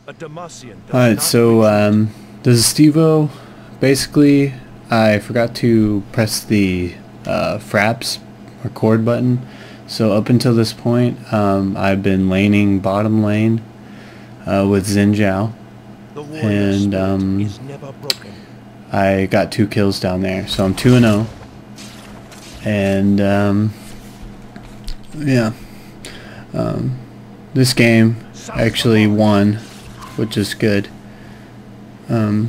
Alright, so this is Stevo. Basically, I forgot to press the fraps record button. So up until this point, I've been laning bottom lane with Xin Zhao, and I got 2 kills down there. So I'm 2-0, and yeah, this game actually won, which is good. But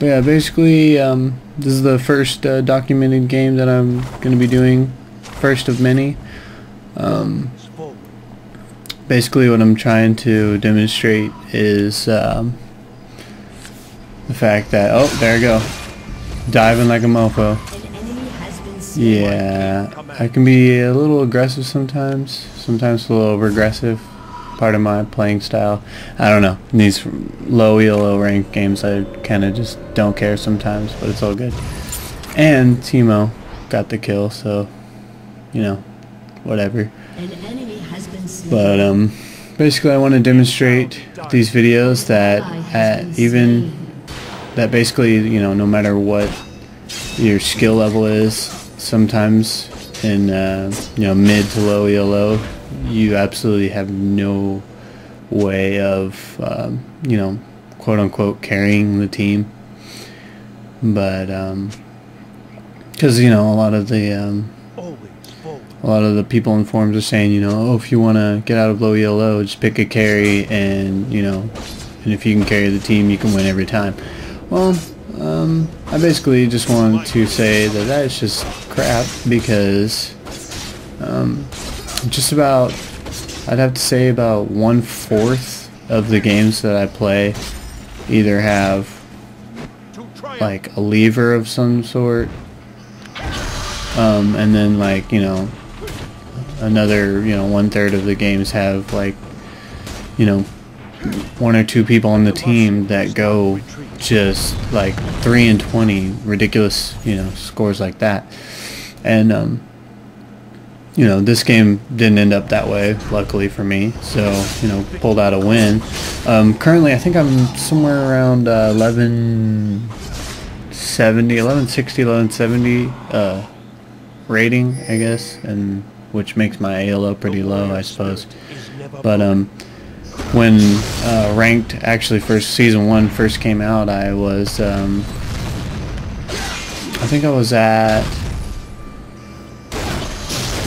yeah, basically, this is the first documented game that I'm going to be doing, first of many. Basically what I'm trying to demonstrate is the fact that, oh, there I go, diving like a mofo. Yeah, I can be a little aggressive sometimes a little over aggressive, part of my playing style. I don't know, in these low ELO ranked games I kind of just don't care sometimes, but it's all good. And Teemo got the kill, so, you know, whatever. But basically I want to demonstrate these videos that basically, you know, no matter what your skill level is, sometimes in you know, mid to low ELO, you absolutely have no way of you know, quote unquote carrying the team. But because, you know, a lot of the people in forums are saying, you know, oh, if you want to get out of low ELO, just pick a carry, and, you know, and if you can carry the team, you can win every time. Well, I basically just want to say that that's just crap, because just about, I'd have to say about 1/4 of the games that I play either have like a lever of some sort, and then, like, you know, another, you know, 1/3 of the games have, like, you know, 1 or 2 people on the team that go just like 3 and 20, ridiculous, you know, scores like that. And you know, this game didn't end up that way, luckily for me, so, you know, pulled out a win. Currently I think I'm somewhere around 1170 rating, I guess, and which makes my ALO pretty low, I suppose. But when ranked, actually, season 1 first came out, I was I think I was at,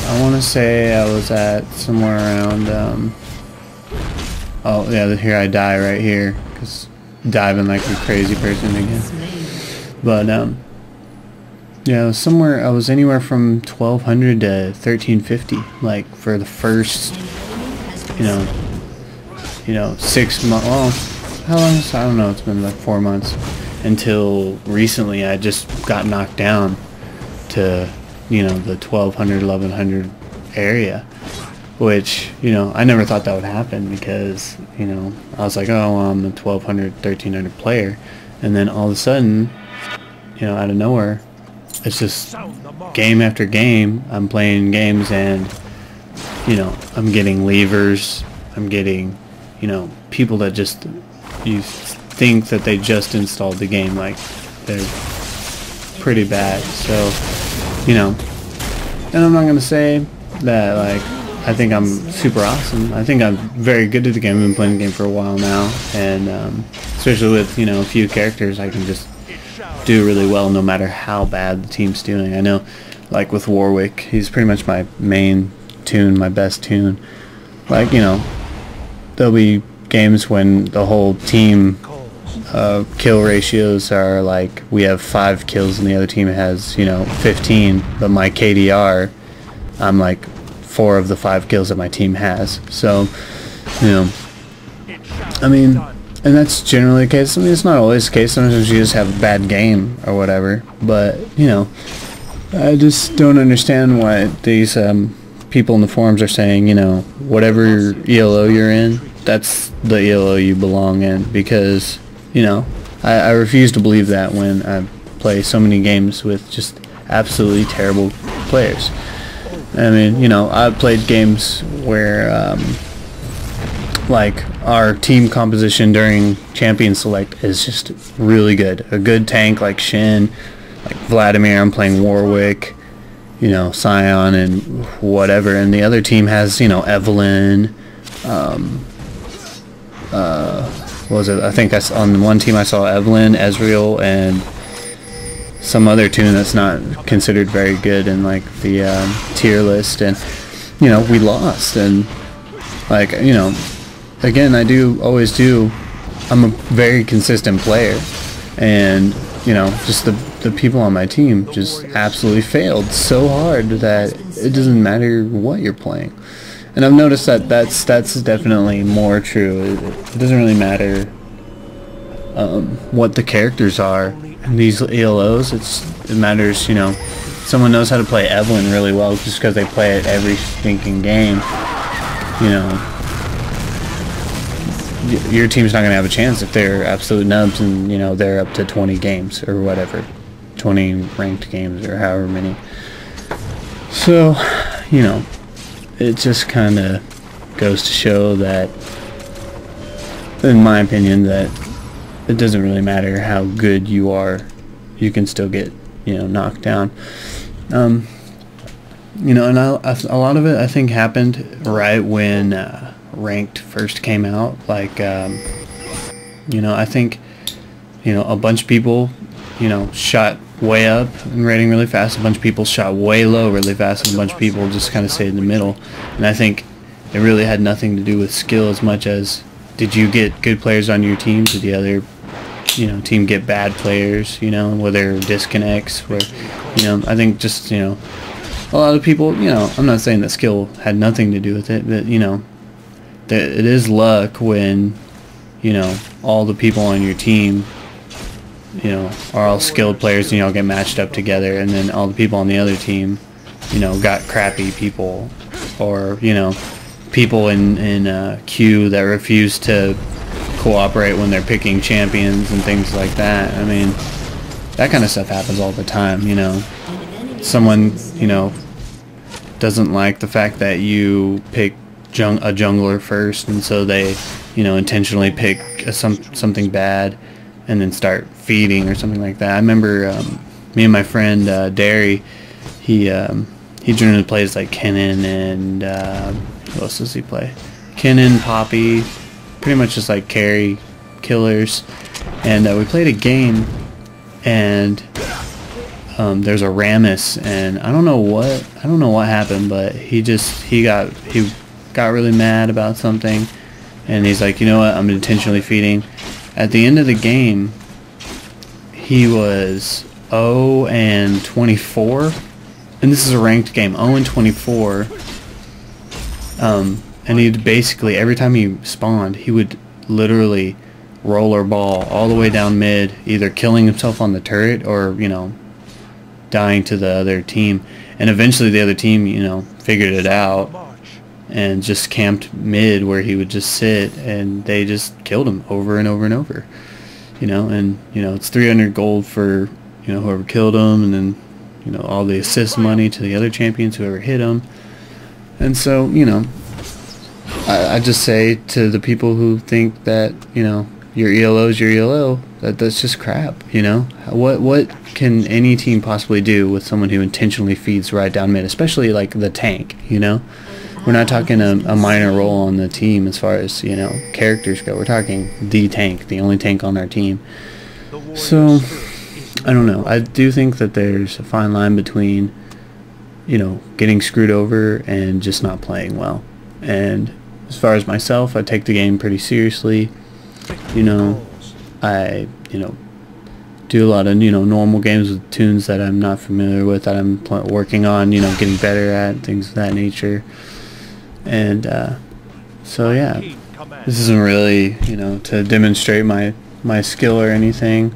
I want to say I was at somewhere around oh yeah, here I die right here, because diving like a crazy person again. But yeah, I was anywhere from 1200 to 1350, like, for the first, you know, 6 months. Well, how long? I don't know. It's been like 4 months, until recently I just got knocked down to, you know, the 1200, 1100 area, which, you know, I never thought that would happen, because, you know, I was like, oh, well, I'm a 1200, 1300 player, and then all of a sudden, you know, out of nowhere, it's just game after game, I'm playing games, and, you know, I'm getting levers, I'm getting, you know, people that just, you think that they just installed the game, like, they're pretty bad. So, you know, and I'm not going to say that, like, I think I'm super awesome. I think I'm very good at the game. I've been playing the game for a while now, and especially with, you know, a few characters, I can just do really well no matter how bad the team's doing. I know, like with Warwick, he's pretty much my main tune, my best tune. Like, you know, there'll be games when the whole team kill ratios are like, we have 5 kills and the other team has, you know, 15, but my KDR, I'm like 4 of the 5 kills that my team has. So, you know, I mean, and that's generally the case. I mean, it's not always the case. Sometimes you just have a bad game or whatever, but, you know, I just don't understand why these people in the forums are saying, you know, whatever ELO you're in, that's the ELO you belong in, because, you know, I refuse to believe that when I play so many games with just absolutely terrible players. I mean, you know, I've played games where like our team composition during Champion Select is just really good. A good tank like Shin, like Vladimir, I'm playing Warwick, you know, Sion and whatever, and the other team has, you know, Evelyn, what was it? I think on one team I saw Evelyn, Ezreal, and some other tune that's not considered very good in like the tier list, and you know, we lost. And like, you know, again, always do, I'm a very consistent player, and you know, just the people on my team just absolutely failed so hard that it doesn't matter what you're playing. And I've noticed that that's definitely more true. It doesn't really matter what the characters are in these ELOs. It matters, you know, someone knows how to play Evelyn really well just because they play it every stinking game. You know, your team's not going to have a chance if they're absolute nubs and, you know, they're up to 20 games or whatever. 20 ranked games or however many. So, you know, it just kind of goes to show that, in my opinion, that it doesn't really matter how good you are, you can still get, you know, knocked down. You know, and a lot of it I think happened right when ranked first came out. Like, you know, I think, you know, a bunch of people, you know, shot way up in rating really fast. A bunch of people shot way low really fast, and a bunch of people just kind of stayed in the middle. And I think it really had nothing to do with skill as much as, did you get good players on your team? Did the other, you know, team get bad players? You know, were there disconnects? Where, you know, I think just, you know, a lot of people, you know, I'm not saying that skill had nothing to do with it, but, you know, it is luck when, you know, all the people on your team, you know, are all skilled players, and you all get matched up together, and then all the people on the other team, you know, got crappy people, or, you know, people in queue that refuse to cooperate when they're picking champions and things like that. I mean, that kind of stuff happens all the time, you know. Someone, you know, doesn't like the fact that you pick a jungler first, and so they, you know, intentionally pick something bad and then start feeding or something like that. I remember me and my friend Derry, he generally plays like Kennen and who else does he play? Kennen, Poppy, pretty much just like carry killers. And we played a game, and there's a Rammus, and I don't know what happened, but he got really mad about something, and he's like, you know what, I'm intentionally feeding. At the end of the game, he was 0-24, and this is a ranked game, 0-24, and he'd basically, every time he spawned, he would literally roller ball all the way down mid, either killing himself on the turret or, you know, dying to the other team. And eventually the other team, you know, figured it out and just camped mid where he would just sit, and they just killed him over and over and over, you know. And, you know, it's 300 gold for, you know, whoever killed him, and then, you know, all the assist money to the other champions, whoever hit him. And so, you know, I just say to the people who think that, you know, your ELO is your ELO, that's just crap, you know. What can any team possibly do with someone who intentionally feeds right down mid, especially like the tank, you know? We're not talking a minor role on the team as far as, you know, characters go. We're talking the tank, the only tank on our team. So, I don't know. I do think that there's a fine line between, you know, getting screwed over and just not playing well. And as far as myself, I take the game pretty seriously. You know, I, you know, do a lot of, you know, normal games with tunes that I'm not familiar with, that I'm working on, you know, getting better at, things of that nature. And so yeah, this isn't really, you know, to demonstrate my skill or anything.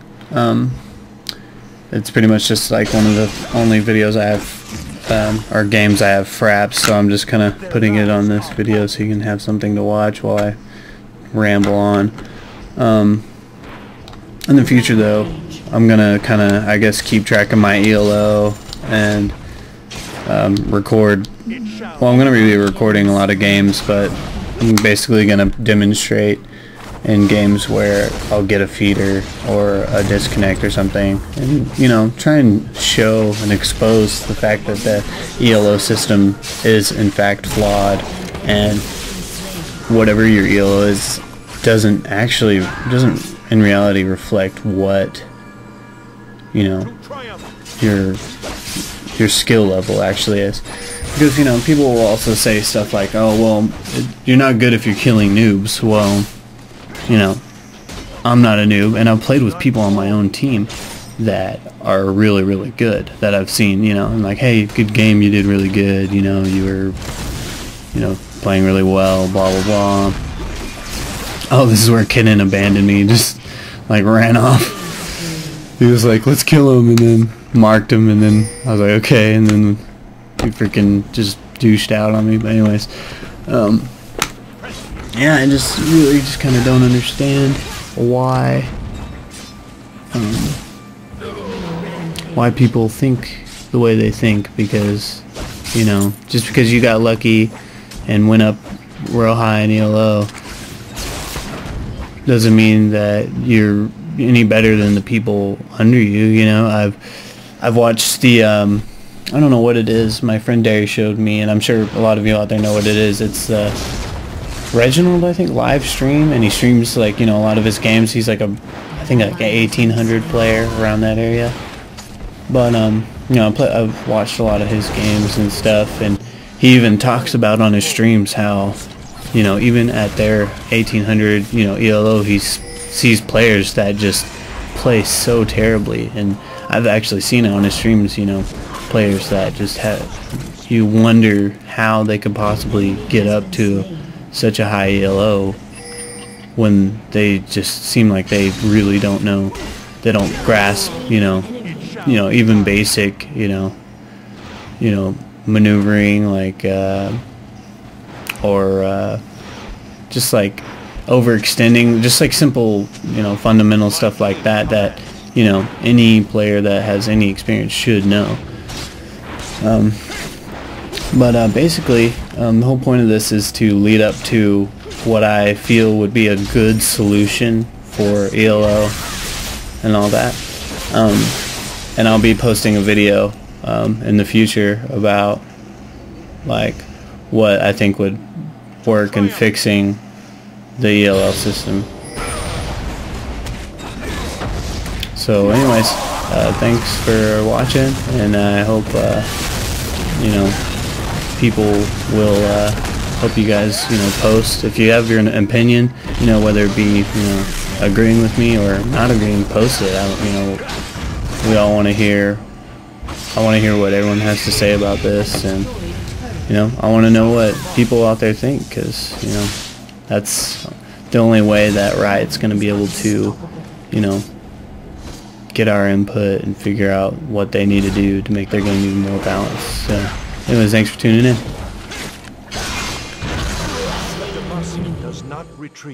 It's pretty much just like one of the only videos I have, or games I have fraps, so I'm just kind of putting it on this video so you can have something to watch while I ramble on. In the future though, I'm gonna kind of, I guess, keep track of my ELO and record. Well, I'm gonna be recording a lot of games, but I'm basically going to demonstrate in games where I'll get a feeder or a disconnect or something, and you know, try and show and expose the fact that the ELO system is in fact flawed, and whatever your ELO is doesn't in reality reflect what, you know, your skill level actually is. Because, you know, people will also say stuff like, oh well, you're not good if you're killing noobs. Well, you know, I'm not a noob, and I've played with people on my own team that are really, really good, that I've seen, you know, and like, hey, good game, you did really good, you know, you were, you know, playing really well, blah, blah, blah. Oh, this is where Kennen abandoned me, just, like, ran off. He was like, let's kill him, and then marked him, and then I was like, okay, and then he freaking just douched out on me, but anyways, yeah, I just really just kind of don't understand why people think the way they think, because, you know, just because you got lucky and went up real high in ELO doesn't mean that you're any better than the people under you. You know, I've watched the I don't know what it is, my friend Derry showed me, and I'm sure a lot of you out there know what it is. It's Reginald, I think, live stream, and he streams, like, you know, a lot of his games. He's like I think like an 1800 player, around that area. But you know, I've watched a lot of his games and stuff, and he even talks about on his streams how, you know, even at their 1800, you know, ELO, he sees players that just play so terribly, and I've actually seen it on his streams, you know, players that just have, you wonder how they could possibly get up to such a high ELO when they just seem like they really don't know, they don't grasp, you know, even basic, you know, maneuvering, like, or just like overextending, just like simple, you know, fundamental stuff like that, you know, any player that has any experience should know. But basically, the whole point of this is to lead up to what I feel would be a good solution for ELO and all that. And I'll be posting a video in the future about, like, what I think would work in fixing the ELO system. So anyways, thanks for watching, and I hope you know, people will hope you guys, you know, post if you have your opinion, you know, whether it be, you know, agreeing with me or not agreeing, post it. You know, we all want to hear, I want to hear what everyone has to say about this, and, you know, I want to know what people out there think, because, you know, that's the only way that Riot's going to be able to, you know, get our input and figure out what they need to do to make their game even more balanced. So anyways, thanks for tuning in. Does not retreat.